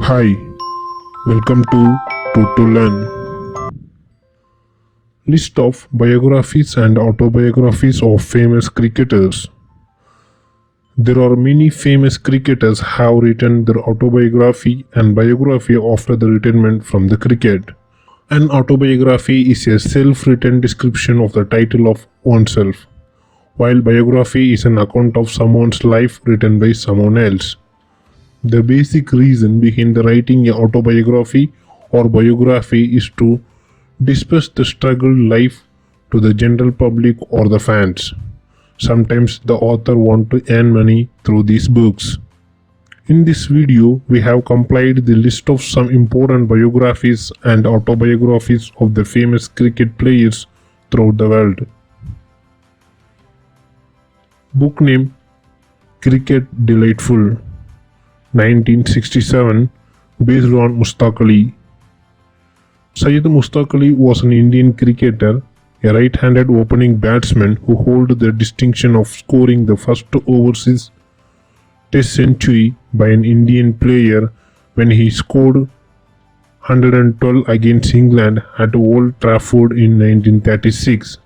Hi, welcome to Learn. List of biographies and autobiographies of famous cricketers. There are many famous cricketers have written their autobiography and biography after the retirement from the cricket. An autobiography is a self-written description of the title of oneself, while biography is an account of someone's life written by someone else. The basic reason behind the writing an autobiography or biography is to disperse the struggle life to the general public or the fans. Sometimes the author wants to earn money through these books. In this video, we have compiled the list of some important biographies and autobiographies of the famous cricket players throughout the world. Book name Cricket Delightful, 1967, based on Mushtaq Ali. Syed Mushtaq Ali was an Indian cricketer, a right-handed opening batsman who held the distinction of scoring the first overseas Test century by an Indian player when he scored 112 against England at Old Trafford in 1936.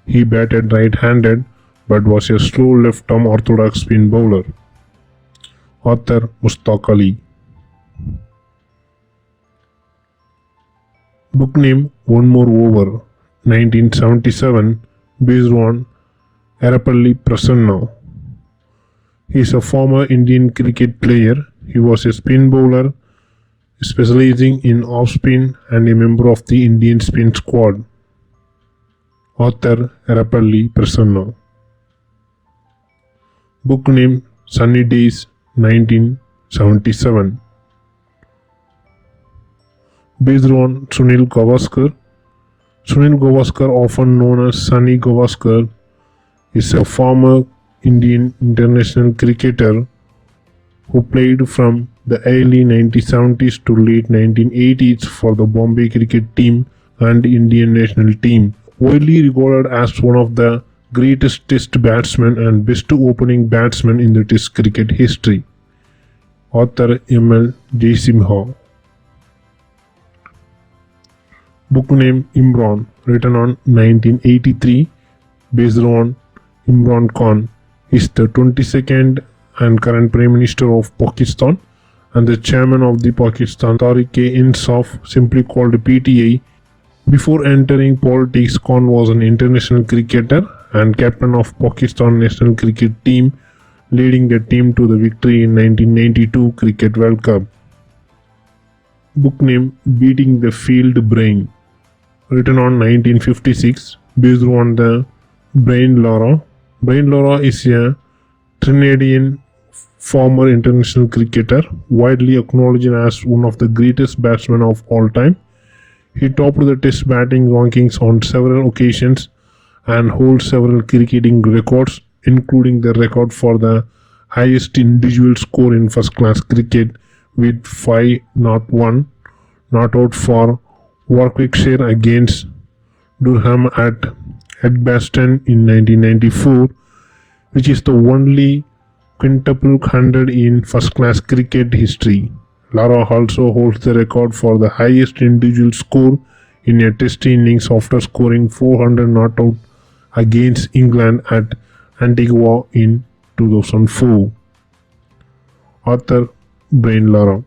He batted right-handed but was a slow left-arm orthodox spin bowler. Author Mushtaq Ali. Book name One More Over, 1977, based on Arapalli Prasanna. He is a former Indian cricket player. He was a spin bowler specializing in off-spin and a member of the Indian spin squad. Author Arapalli Prasanna. Book name Sunny Days, 1977. Based on Sunil Gavaskar. Sunil Gavaskar, often known as Sunny Gavaskar, is a former Indian international cricketer who played from the early 1970s to late 1980s for the Bombay cricket team and Indian national team. Widely regarded as one of the greatest test batsmen and best opening batsman in the test cricket history. Author M.L. Jaisimha. Book name Imran, written on 1983, based on Imran Khan. He is the 22nd and current Prime Minister of Pakistan and the chairman of the Pakistan Tehreek-e-Insaf, simply called PTI. Before entering politics, Khan was an international cricketer and captain of Pakistan national cricket team, leading the team to the victory in 1992 Cricket World Cup. Book name Beating the Field Brain, written on 1956, based on the Brain Lara. Brain Lara is a Trinidadian former international cricketer, widely acknowledged as one of the greatest batsmen of all time. He topped the test batting rankings on several occasions and holds several cricketing records, including the record for the highest individual score in first-class cricket with 501 not out for Warwickshire against Durham at Edgbaston in 1994, which is the only quintuple 100 in first-class cricket history. Lara also holds the record for the highest individual score in a test innings after scoring 400 not out against England at Antigua in 2004. Author Brain Lara.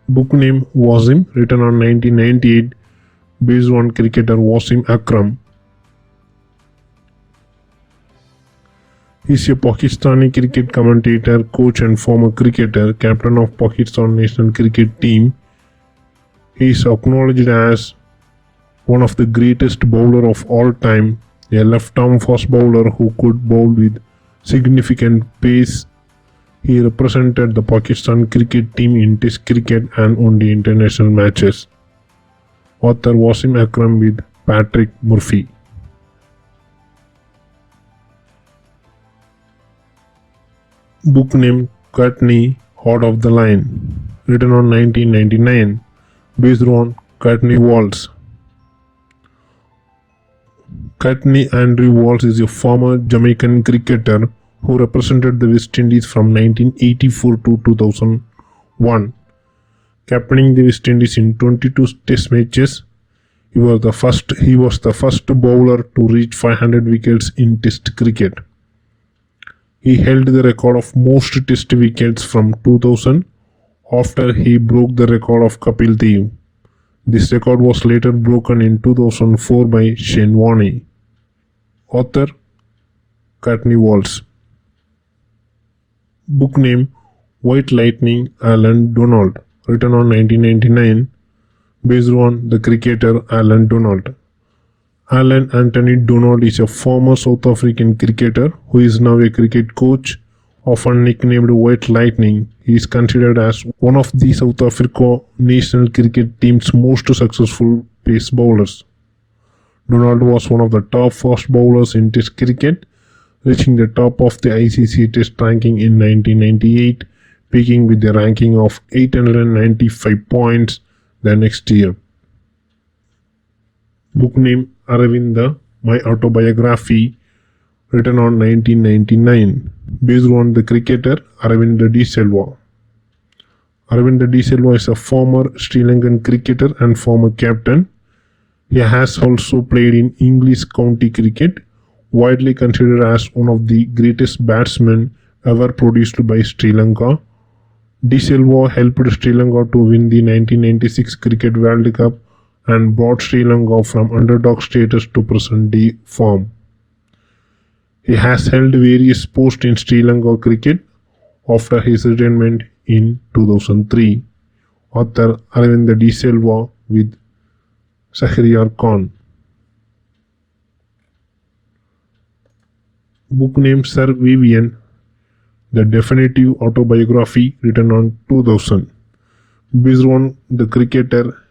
Book name Wasim, written on 1998, based on cricketer Wasim Akram. He is a Pakistani cricket commentator, coach and former cricketer, captain of Pakistan national cricket team. He is acknowledged as one of the greatest bowler of all time, a left-arm fast bowler who could bowl with significant pace. He represented the Pakistan cricket team in Test cricket and won the international matches. Author Wasim Akram with Patrick Murphy. Book name Courtney, Heart of the Lion, written on 1999, based on Courtney Walsh. Courtney Andrew Walsh is a former Jamaican cricketer who represented the West Indies from 1984 to 2001, captaining the West Indies in 22 Test matches. He was the first bowler to reach 500 wickets in Test cricket. He held the record of most Test wickets from 2000 after he broke the record of Kapil Dev. This record was later broken in 2004 by Warne. Author Courtney. Book name White Lightning, Allan Donald, written on 1999, based on the cricketer Allan Donald. Allan Anthony Donald is a former South African cricketer who is now a cricket coach, often nicknamed White Lightning. He is considered as one of the South Africa national cricket team's most successful pace bowlers. Donald was one of the top fast bowlers in Test cricket, reaching the top of the ICC Test ranking in 1998, peaking with a ranking of 895 points the next year. Book name Aravinda, My Autobiography, written on 1999, based on the cricketer Aravinda De Silva. Aravinda De Silva is a former Sri Lankan cricketer and former captain. He has also played in English county cricket, widely considered as one of the greatest batsmen ever produced by Sri Lanka. De Silva helped Sri Lanka to win the 1996 Cricket World Cup and brought Sri Lanka from underdog status to present-day form. He has held various posts in Sri Lanka cricket after his retirement in 2003. Author Aravinda De Silva with Shahryar Khan. Book name Sir Vivian, The Definitive Autobiography, written on 2000, based on the cricketer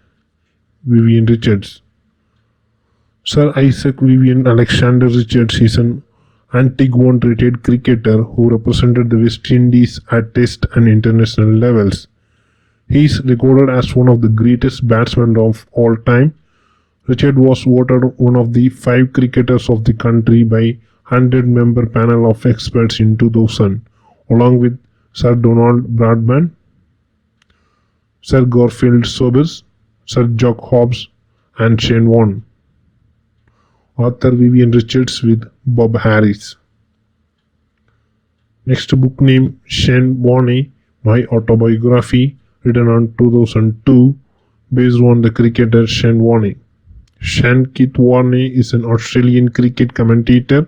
Vivian Richards. Sir Isaac Vivian Alexander Richards is an Antiguan retired cricketer who represented the West Indies at Test and international levels. He is regarded as one of the greatest batsmen of all time. Richard was voted one of the 5 cricketers of the country by 100-member panel of experts in 2000, along with Sir Donald Bradman, Sir Garfield Sobers, Sir Jock Hobbs, and Shane Warne. Author Vivian Richards with Bob Harris. Next book name Shane Warne, My Autobiography, written on 2002, based on the cricketer Shane Warne. Shane Keith Warne is an Australian cricket commentator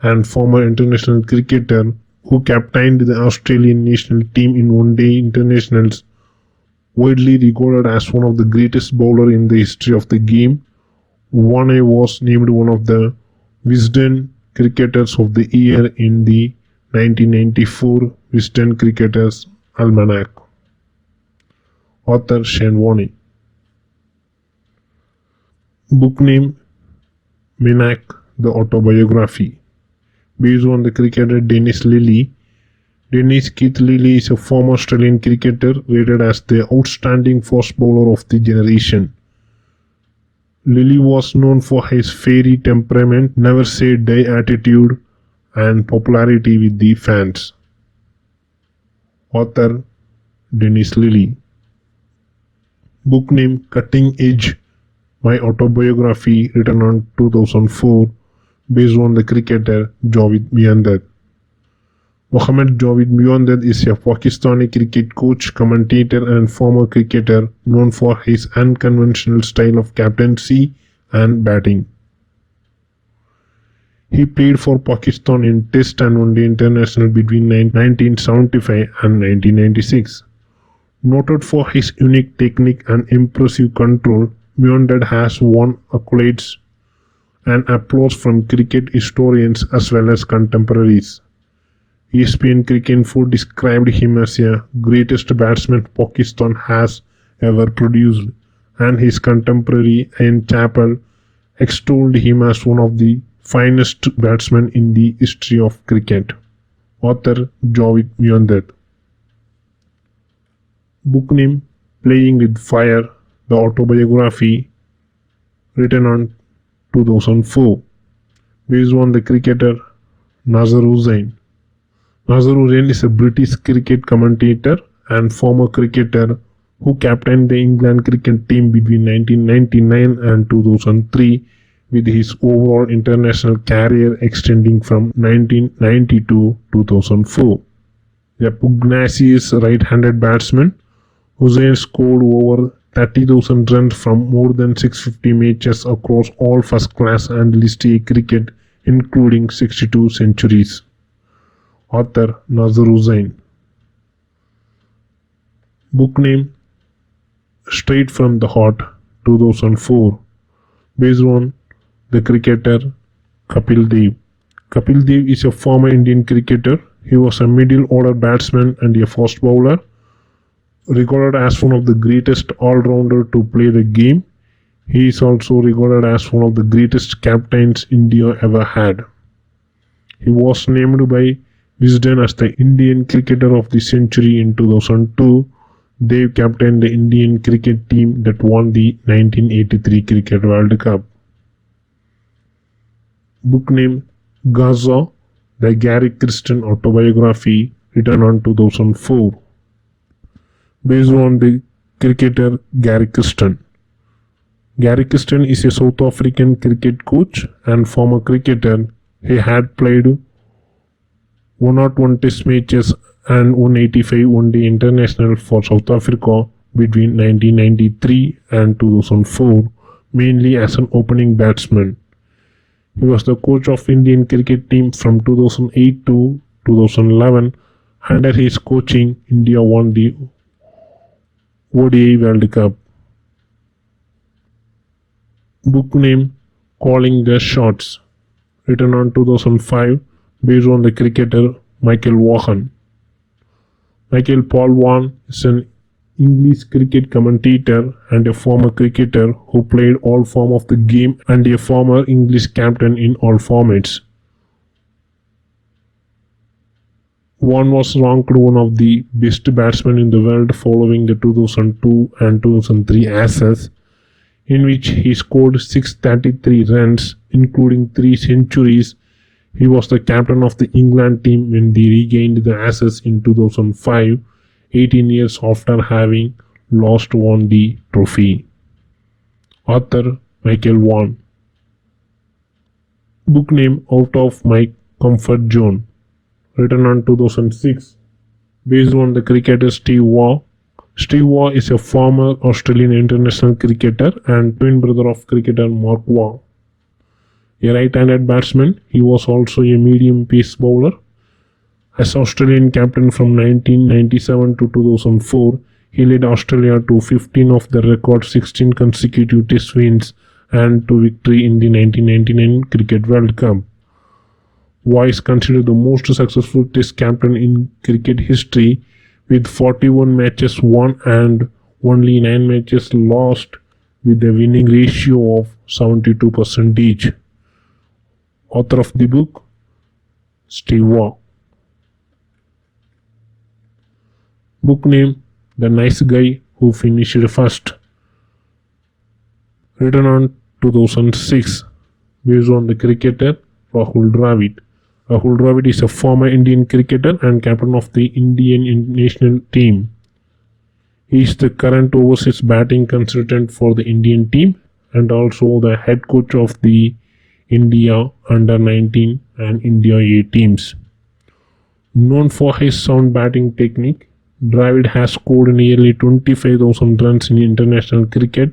and former international cricketer who captained the Australian national team in one-day internationals. Widely regarded as one of the greatest bowlers in the history of the game, Warne was named one of the Wisden Cricketers of the Year in the 1994 Wisden Cricketers Almanac. Author Shane Warne. Book name Menak, The Autobiography, based on the cricketer Dennis Lillee. Dennis Keith Lillee is a former Australian cricketer rated as the outstanding fast bowler of the generation. Lillee was known for his fiery temperament, never say die attitude, and popularity with the fans. Author Dennis Lillee. Book name Cutting Edge, My Autobiography, written on 2004, based on the cricketer Javed Miandad. Mohammad Javed Miandad is a Pakistani cricket coach, commentator and former cricketer known for his unconventional style of captaincy and batting. He played for Pakistan in Test and One-Day International between 1975 and 1996. Noted for his unique technique and impressive control, Miandad has won accolades and applause from cricket historians as well as contemporaries. ESPN Cricinfo described him as the greatest batsman Pakistan has ever produced, and his contemporary Ian Chappell extolled him as one of the finest batsmen in the history of cricket. Author Javed Miandad. Book name Playing with Fire, The Autobiography, written on 2004, based on the cricketer Nazar Hussain. Nazarudin is a British cricket commentator and former cricketer who captained the England cricket team between 1999 and 2003, with his overall international career extending from 1990 to 2004. A pugnacious right-handed batsman, Hussain scored over 30,000 runs from more than 650 matches across all first-class and List A cricket, including 62 centuries. Author Nazar Hussain. Book name Straight from the Heart, 2004, based on the cricketer Kapil Dev. Kapil Dev is a former Indian cricketer. He was a middle-order batsman and a fast bowler, regarded as one of the greatest all-rounder to play the game. He is also regarded as one of the greatest captains India ever had. He was named by Wisden as the Indian Cricketer of the Century in 2002. Dev captained the Indian cricket team that won the 1983 Cricket World Cup. Book name Gaza, the Gary Christian Autobiography, written on 2004, based on the cricketer Gary Christian. Gary Christian is a South African cricket coach and former cricketer. He had played 101 test matches and 185 one-day international for South Africa between 1993 and 2004, mainly as an opening batsman. He was the coach of Indian cricket team from 2008 to 2011. Under his coaching, India won the ODI World Cup. Book name Calling the Shots, written on 2005, based on the cricketer Michael Vaughan. Michael Paul Vaughan is an English cricket commentator and a former cricketer who played all forms of the game and a former English captain in all formats. Vaughan was ranked one of the best batsmen in the world following the 2002 and 2003 Ashes, in which he scored 633 runs, including 3 centuries. He was the captain of the England team when they regained the Ashes in 2005, 18 years after having last won the trophy. Author Michael Vaughan. Book name Out of My Comfort Zone, written on 2006, based on the cricketer Steve Waugh. Steve Waugh is a former Australian international cricketer and twin brother of cricketer Mark Waugh. A right-handed batsman, he was also a medium pace bowler. As Australian captain from 1997 to 2004, he led Australia to 15 of the record 16 consecutive test wins and to victory in the 1999 Cricket World Cup. Waugh is considered the most successful test captain in cricket history, with 41 matches won and only 9 matches lost, with a winning ratio of 72% each. Author of the book, Steve Waugh. Book name The Nice Guy Who Finished First, written on 2006, based on the cricketer Rahul Dravid. Rahul Dravid is a former Indian cricketer and captain of the Indian national team. He is the current overseas batting consultant for the Indian team and also the head coach of the India Under-19 and India A teams. Known for his sound batting technique, Dravid has scored nearly 25,000 runs in international cricket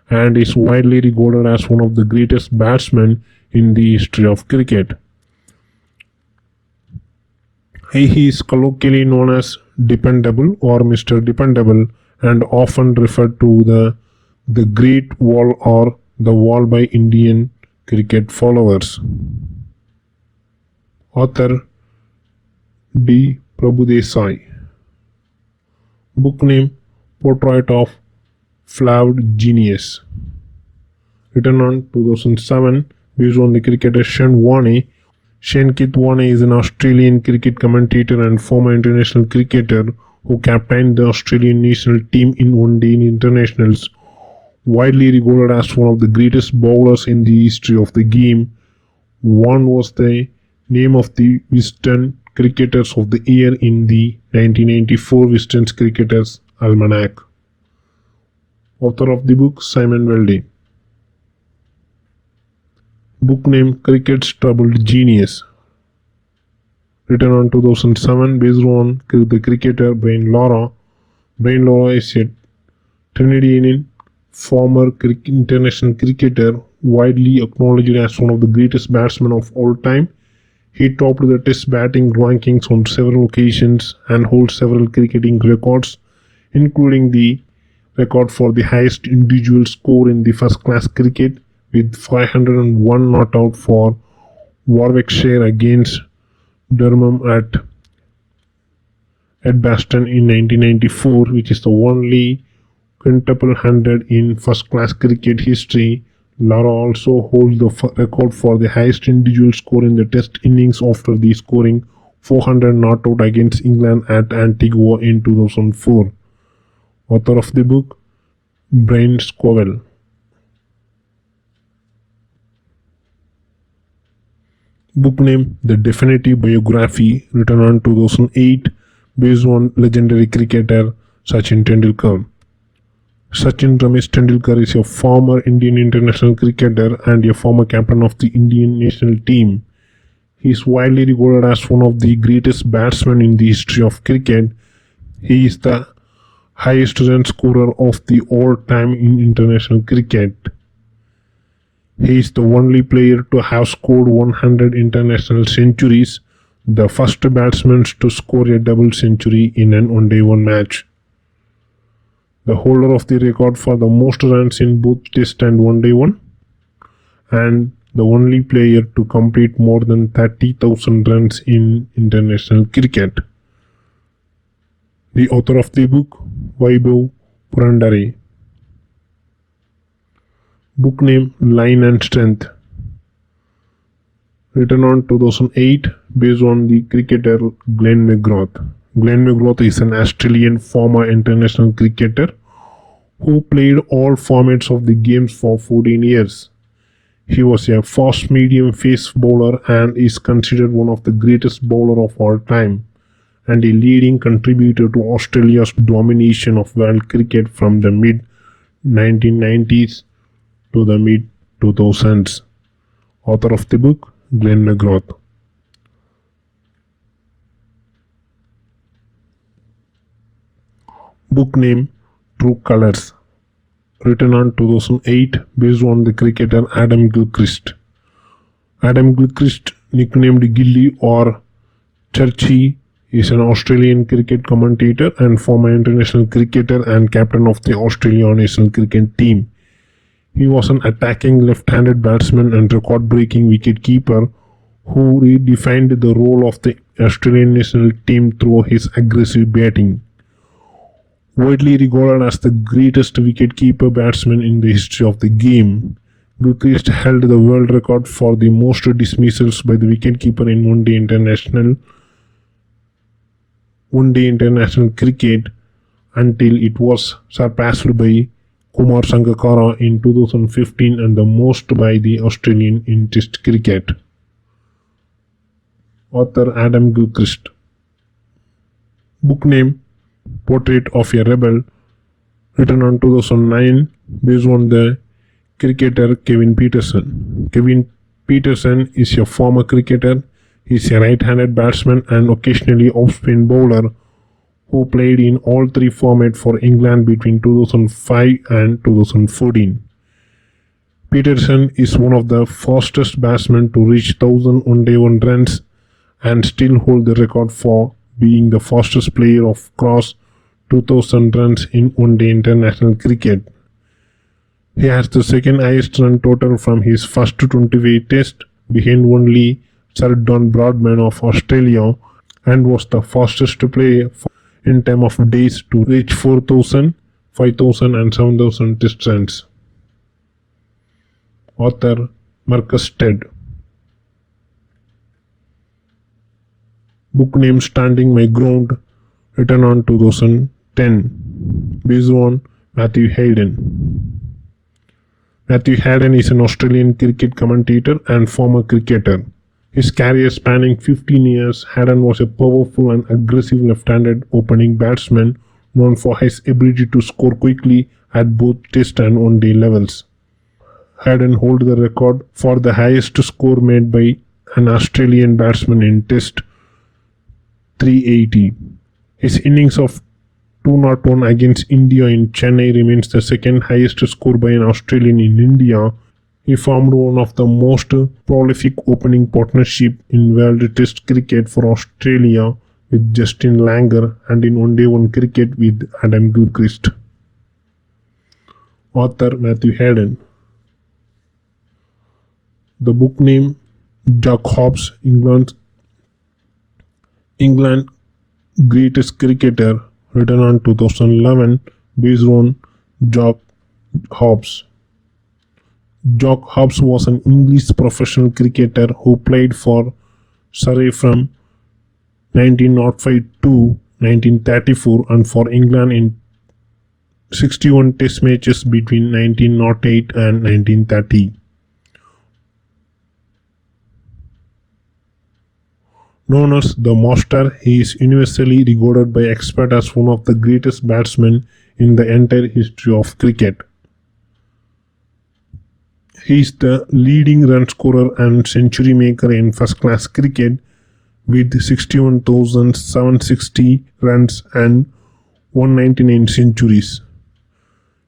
and is widely regarded as one of the greatest batsmen in the history of cricket. He is colloquially known as Dependable or Mr. Dependable and often referred to the Great Wall or the Wall by Indian cricket followers. Author D. Prabhudesai. Book name Portrait of Flawed Genius, written on 2007, based on the cricketer Shane Warne. Shane Keith Warne is an Australian cricket commentator and former international cricketer who captained the Australian national team in one-day internationals. Widely regarded as one of the greatest bowlers in the history of the game, Warne was the name of the Wisden Cricketers of the Year in the 1994 Wisden's Cricketers Almanac. Author of the book Simon Weldy. Book name Cricket's Troubled Genius. Written on 2007 based on the cricketer Brian Lara. Brian Lara is a Trinidadian former international cricketer widely acknowledged as one of the greatest batsmen of all time. He topped the Test batting rankings on several occasions and holds several cricketing records, including the record for the highest individual score in the first-class cricket with 501 not out for Warwickshire against Durham at Edgbaston in 1994, which is the only quintuple hundred in first-class cricket history. Lara also holds the record for the highest individual score in the Test innings after the scoring 400 not out against England at Antigua in 2004. Author of the book, Brian Scovell. Book name, The Definitive Biography, written on 2008, based on legendary cricketer Sachin Tendulkar. Sachin Ramesh Tendulkar is a former Indian international cricketer and a former captain of the Indian national team. He is widely regarded as one of the greatest batsmen in the history of cricket. He is the highest run scorer of the all-time in international cricket. He is the only player to have scored 100 international centuries, the first batsman to score a double century in an one-day match. The holder of the record for the most runs in both Test and one-day and the only player to complete more than 30,000 runs in international cricket. The author of the book, Vaibhav Purandare. Book name, Line and Strength. Written on 2008 based on the cricketer Glenn McGrath. Glenn McGrath is an Australian former international cricketer who played all formats of the games for 14 years. He was a fast medium pace bowler and is considered one of the greatest bowlers of all time and a leading contributor to Australia's domination of world cricket from the mid-1990s to the mid-2000s. Author of the book, Glenn McGrath. Book name, True Colours. Written on 2008 based on the cricketer Adam Gilchrist. Adam Gilchrist, nicknamed Gilly or Churchy, is an Australian cricket commentator and former international cricketer and captain of the Australian national cricket team. He was an attacking left-handed batsman and record-breaking wicket-keeper who redefined the role of the Australian national team through his aggressive batting. Widely regarded as the greatest wicket-keeper batsman in the history of the game, Gilchrist held the world record for the most dismissals by the wicket-keeper in one-day international cricket until it was surpassed by Kumar Sangakkara in 2015 and the most by the Australian in Test cricket. Author Adam Gilchrist. Book name, Portrait of a Rebel, written on 2009 based on the cricketer Kevin Pietersen. Kevin Pietersen is a former cricketer. He is a right-handed batsman and occasionally off-spin bowler who played in all three formats for England between 2005 and 2014. Pietersen is one of the fastest batsmen to reach 1,000 one-day runs and still hold the record for being the fastest player of cross 2,000 runs in one-day international cricket. He has the second highest run total from his first 25 Test, behind only Sir Don Bradman of Australia, and was the fastest player in time of days to reach 4,000, 5,000 and 7,000 Test runs. Author Marcus Ted. Book name, Standing My Ground, written on 2010, based on Matthew Hayden. Matthew Hayden is an Australian cricket commentator and former cricketer. His career spanning 15 years, Hayden was a powerful and aggressive left-handed opening batsman known for his ability to score quickly at both Test and One-Day levels. Hayden holds the record for the highest score made by an Australian batsman in Test, 380. His innings of 201 against India in Chennai remains the second highest score by an Australian in India. He formed one of the most prolific opening partnership in World Test cricket for Australia with Justin Langer and in One-Day cricket with Adam Gilchrist. Author Matthew Hayden. The book name Jack Hobbs, England greatest cricketer, written on 2011 based on Jack Hobbs. Jack Hobbs was an English professional cricketer who played for Surrey from 1905 to 1934 and for England in 61 Test matches between 1908 and 1930. Known as the Master, he is universally regarded by experts as one of the greatest batsmen in the entire history of cricket. He is the leading run scorer and century maker in first-class cricket with 61,760 runs and 199 centuries.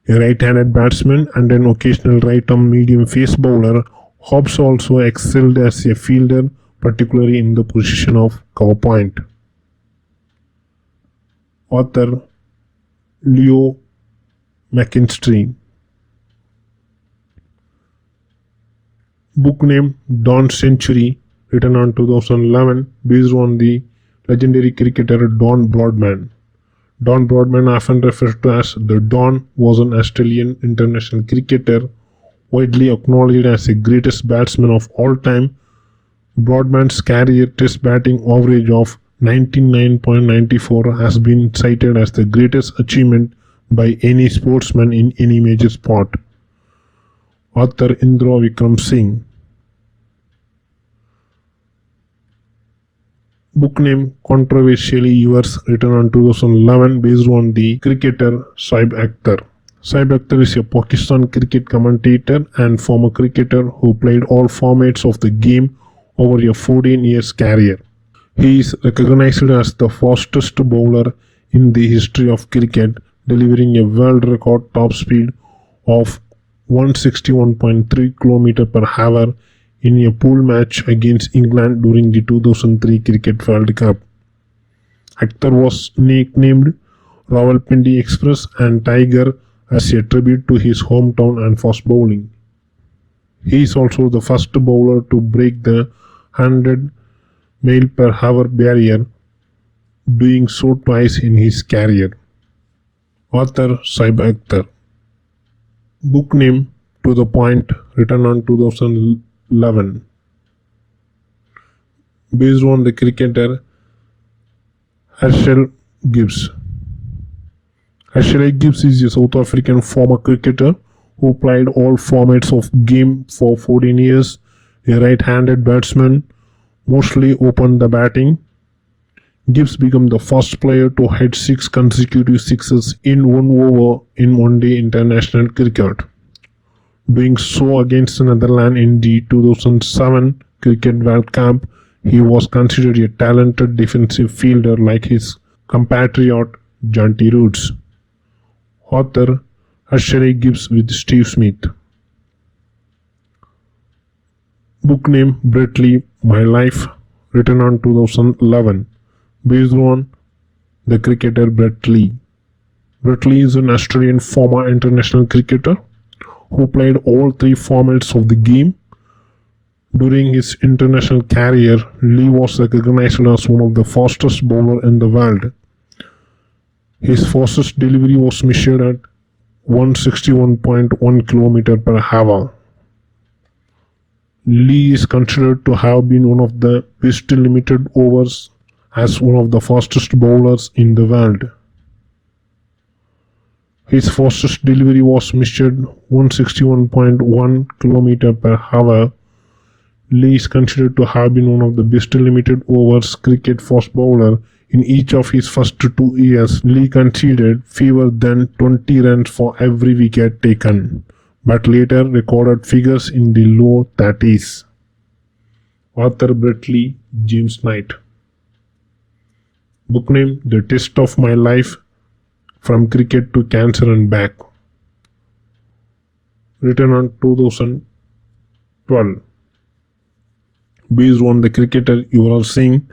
A right-handed batsman and an occasional right-arm medium-pace bowler, Hobbs also excelled as a fielder, particularly in the position of cover point. Author Leo McKinstry. Book name Dawn's Century, written on 2011 based on the legendary cricketer Don Bradman. Don Bradman, often referred to as the Don, was an Australian international cricketer, widely acknowledged as the greatest batsman of all time. Bradman's career Test batting average of 99.94 has been cited as the greatest achievement by any sportsman in any major sport. Author Indra Vikram Singh. Book name Controversially Yours, written on 2011 based on the cricketer Saib Akhtar. Saib Akhtar is a Pakistan cricket commentator and former cricketer who played all formats of the game over a 14 years career. He is recognized as the fastest bowler in the history of cricket, delivering a world record top speed of 161.3 km per hour in a pool match against England during the 2003 Cricket World Cup. Akhtar was nicknamed Rawalpindi Express and Tiger as a tribute to his hometown and fast bowling. He is also the first bowler to break the 100 mile per hour barrier, doing so twice in his career. Author Saib Akhtar. Book name To the Point, written on 2011 based on the cricketer Herschel Gibbs. Herschel Gibbs is a South African former cricketer who played all formats of game for 14 years. A right-handed batsman, mostly opened the batting. Gibbs became the first player to hit 6 consecutive sixes in one over in one-day international cricket. Doing so against Netherlands in the 2007 Cricket World Cup, he was considered a talented defensive fielder like his compatriot Jonty Rhodes. Author Herschel Gibbs with Steve Smith. Book name Brett Lee, My Life, written on 2011 based on the cricketer Brett Lee. Brett Lee is an Australian former international cricketer who played all 3 formats of the game. During his international career, Lee was recognized as one of the fastest bowlers in the world. His fastest delivery was measured at 161.1 km per hour. Lee is considered to have been one of the best limited overs as one of the fastest bowlers in the world. His fastest delivery was measured 161.1 km per hour. Lee is considered to have been one of the best limited overs cricket fast bowler. In each of his first 2 years, Lee conceded fewer than 20 runs for every wicket taken, but later recorded figures in the low 30s. Author Brett James Knight. Book name The Test of My Life, From Cricket to Cancer and Back. Written on 2012. Based on the cricketer Yuvraj Singh.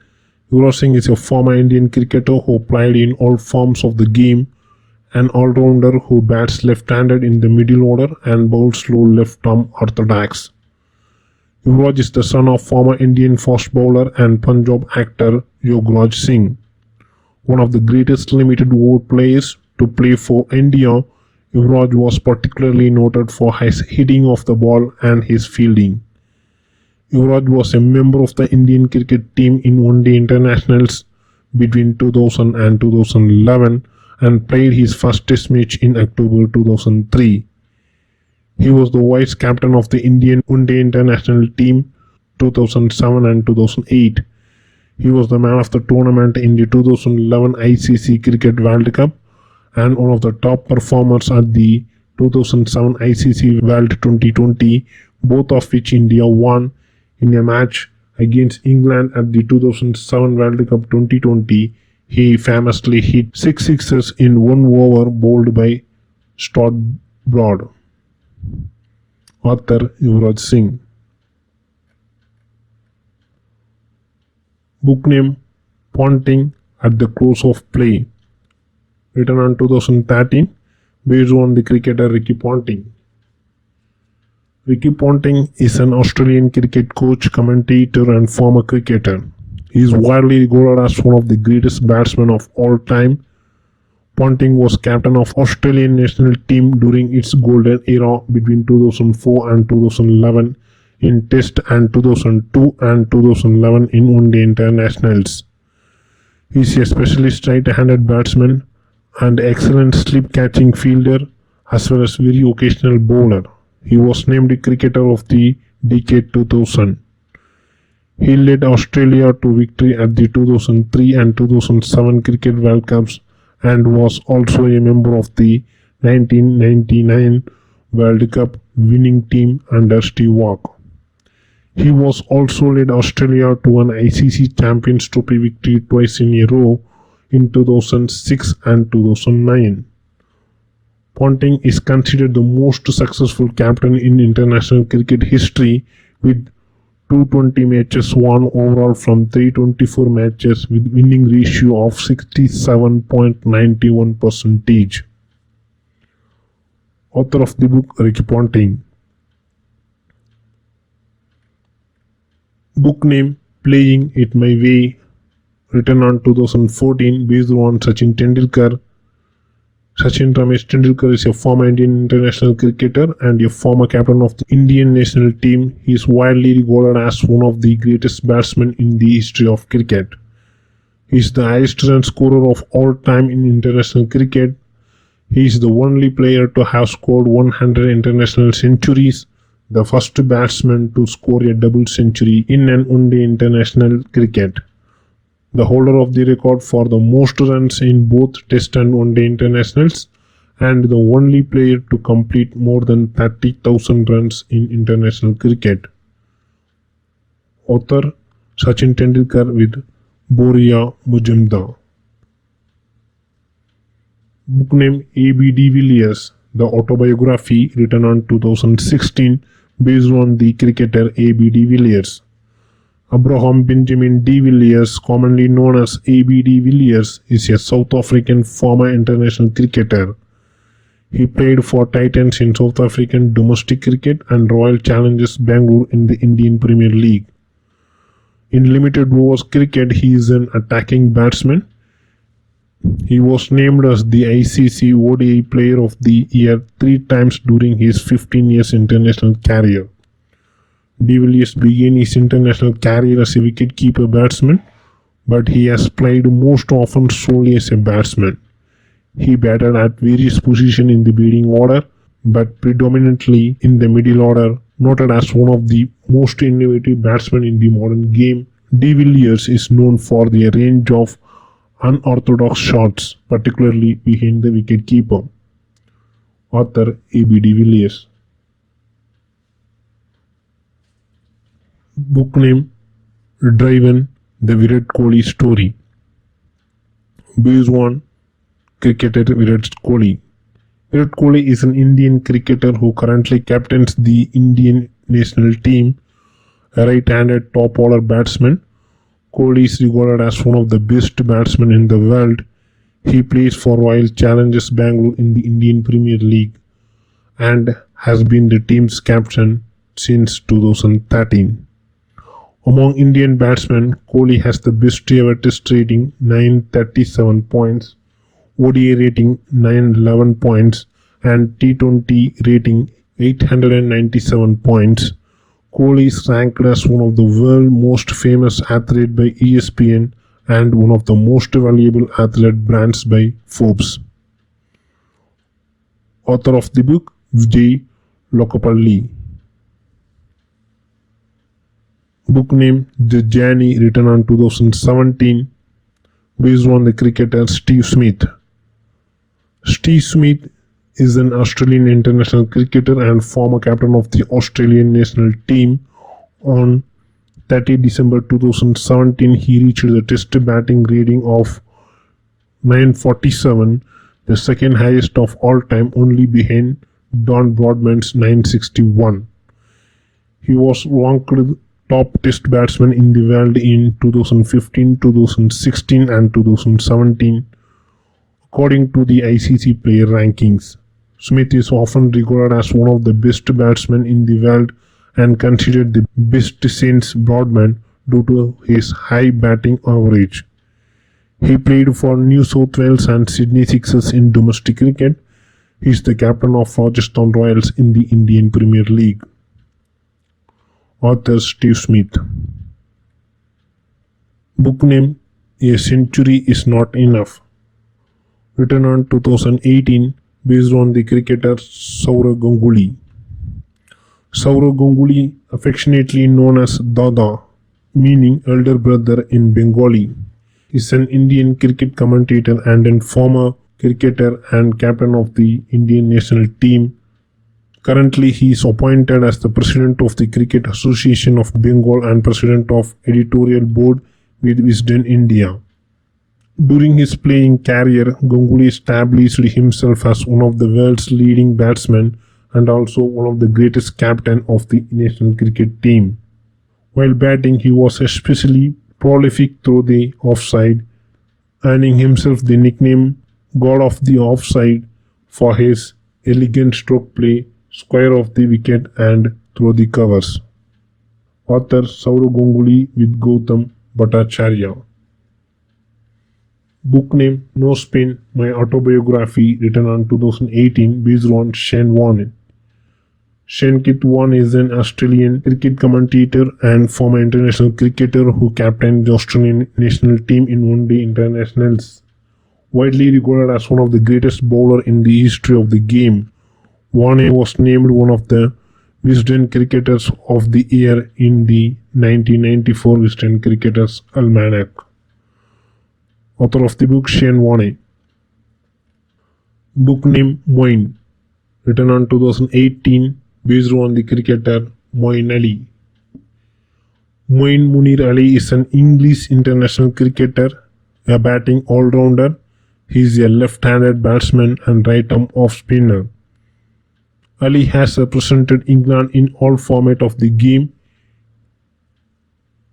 Yuvraj Singh is a former Indian cricketer who played in all forms of the game, an all-rounder who bats left-handed in the middle order and bowls slow left-arm orthodox. Yuvraj is the son of former Indian fast bowler and Punjab actor Yuvraj Singh. One of the greatest limited over players to play for India, Yuvraj was particularly noted for his hitting of the ball and his fielding. Yuvraj was a member of the Indian cricket team in one-day internationals between 2000 and 2011 and played his first test match in October 2003. He was the vice captain of the Indian one-day international team 2007 and 2008. He was the man of the tournament in the 2011 ICC Cricket World Cup and one of the top performers at the 2007 ICC World T20, both of which India won. In a match against England at the 2007 World Cup T20, he famously hit 6 sixes in one over bowled by Stuart Broad. Author Yuvraj Singh. Book name Ponting at the Close of Play. Written on 2013, based on the cricketer Ricky Ponting. Ricky Ponting is an Australian cricket coach, commentator and former cricketer. He is widely regarded as one of the greatest batsmen of all time. Ponting was captain of Australian national team during its golden era between 2004 and 2011 in Test and 2002 and 2011 in one-day internationals. He is a specialist right-handed batsman and excellent slip-catching fielder as well as very occasional bowler. He was named Cricketer of the Decade 2000. He led Australia to victory at the 2003 and 2007 Cricket World Cups and was also a member of the 1999 World Cup winning team under Steve Waugh. He was also led Australia to an ICC Champions Trophy victory twice in a row in 2006 and 2009. Ponting is considered the most successful captain in international cricket history with 220 matches won overall from 324 matches with winning ratio of 67.91%. Author of the book Ricky Ponting. Book name Playing It My Way, written on 2014 based on Sachin Tendulkar. Sachin Tendulkar is a former Indian international cricketer and a former captain of the Indian national team. He is widely regarded as one of the greatest batsmen in the history of cricket. He is the highest run scorer of all time in international cricket. He is the only player to have scored 100 international centuries, the first batsman to score a double century in an one-day international cricket, the holder of the record for the most runs in both Test and one-day internationals, and the only player to complete more than 30,000 runs in international cricket. Author Sachin Tendulkar with Boria Mujumdar. Book name A.B. de Villiers, The Autobiography, written on 2016 based on the cricketer A.B. de Villiers. Abraham Benjamin de Villiers, commonly known as A.B. de Villiers, is a South African former international cricketer. He played for Titans in South African domestic cricket and Royal Challengers Bangalore in the Indian Premier League. In limited overs cricket, he is an attacking batsman. He was named as the ICC ODI Player of the Year 3 times during his 15 years international career. De Villiers began his international career as a wicket-keeper batsman, but he has played most often solely as a batsman. He batted at various positions in the batting order, but predominantly in the middle order, Noted as one of the most innovative batsmen in the modern game, De Villiers is known for their range of unorthodox shots, particularly behind the wicketkeeper. Author A.B. de Villiers. Book name Driven, the Virat Kohli story. Based on cricketer Virat Kohli. Virat Kohli is an Indian cricketer who currently captains the Indian national team, a right-handed top-order batsman. Kohli is regarded as one of the best batsmen in the world. He plays for Royal Challengers Bangalore in the Indian Premier League and has been the team's captain since 2013. Among Indian batsmen, Kohli has the best ever Test rating 937 points, ODI rating 911 points, and T20 rating 897 points. Kohli is ranked as one of the world's most famous athletes by ESPN and one of the most valuable athlete brands by Forbes. Author of the book, Vijay Lokapalli. Book name The Journey, written on 2017, based on the cricketer Steve Smith. Steve Smith is an Australian international cricketer and former captain of the Australian national team. On 30 December 2017, he reached the Test batting rating of 947, the second highest of all time, only behind Don Bradman's 961. He was ranked top Test batsman in the world in 2015, 2016 and 2017, according to the ICC player rankings. Smith is often regarded as one of the best batsmen in the world and considered the best since Bradman due to his high batting average. He played for New South Wales and Sydney Sixers in domestic cricket. He is the captain of Rajasthan Royals in the Indian Premier League. Author Steve Smith. Book name A Century Is Not Enough, written on 2018, based on the cricketer Sourav Ganguly. Sourav Ganguly, affectionately known as Dada, meaning elder brother in Bengali, is an Indian cricket commentator and a former cricketer and captain of the Indian national team. Currently, he is appointed as the president of the Cricket Association of Bengal and president of editorial board with Wisden India. During his playing career, Ganguly established himself as one of the world's leading batsmen and also one of the greatest captain of the national cricket team. While batting, he was especially prolific through the offside, earning himself the nickname God of the Offside for his elegant stroke play, square of the wicket and through the covers. Author Sourav Ganguly with Gautam Bhattacharya. Book name No Spin, My Autobiography, written on 2018, based on Shane Warne. Shane Kit Warne is an Australian cricket commentator and former international cricketer who captained the Australian national team in one-day internationals. Widely regarded as one of the greatest bowlers in the history of the game, Warne was named one of the Wisden Cricketers of the Year in the 1994 Wisden Cricketers Almanac. Author of the book Shane Warne. Book name Moeen, written on 2018, based on the cricketer Moeen Ali. Moeen Munir Ali is an English international cricketer, a batting all-rounder. He is a left-handed batsman and right-arm off-spinner. Ali has represented England in all formats of the game.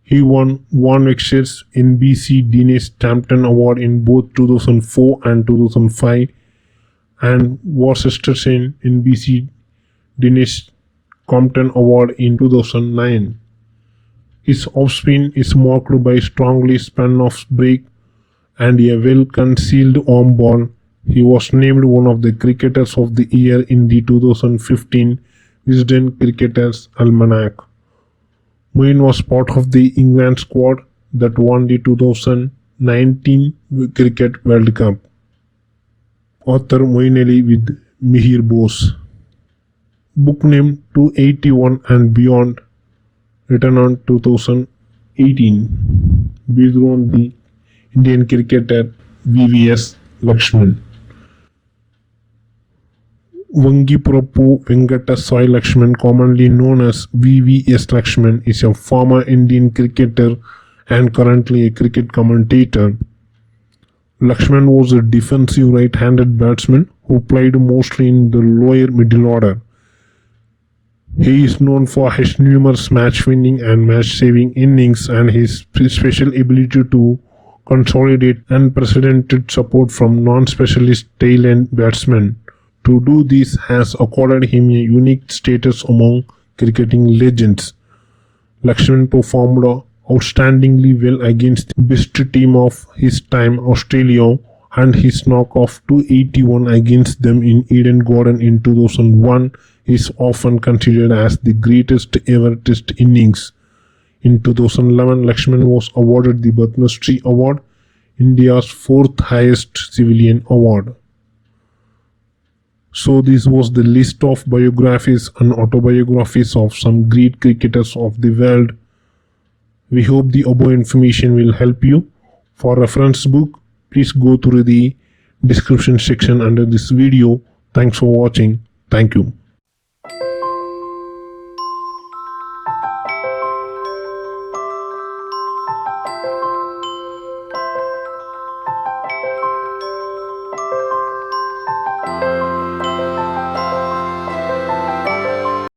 He won one Wicket's NBC Dennis Tampton Award in both 2004 and 2005 and Worcestershire NBC Dennis Compton Award in 2009. His off-spin is marked by strongly spun-off break and a well-concealed arm ball. He was named one of the Cricketers of the Year in the 2015 Wisden Cricketers Almanac. Moeen was part of the England squad that won the 2019 Cricket World Cup. Author Moeen Ali with Mihir Bose. Book name 281 and Beyond, written on 2018, based on the Indian cricketer VVS Lakshman. Vangipurapu Venkata Sai Lakshman, commonly known as VVS Lakshman, is a former Indian cricketer and currently a cricket commentator. Lakshman was a defensive right-handed batsman who played mostly in the lower middle order. He is known for his numerous match-winning and match-saving innings and his special ability to consolidate unprecedented support from non-specialist tail-end batsmen. To do this has accorded him a unique status among cricketing legends. Lakshman performed outstandingly well against the best team of his time, Australia, and his knock of 281 against them in Eden Garden in 2001 is often considered as the greatest ever Test innings. In 2011, Lakshman was awarded the Padma Shri Award, India's fourth highest civilian award. So this was the list of biographies and autobiographies of some great cricketers of the world. We hope the above information will help you. For reference book, please go through the description section under this video. Thanks for watching. Thank you.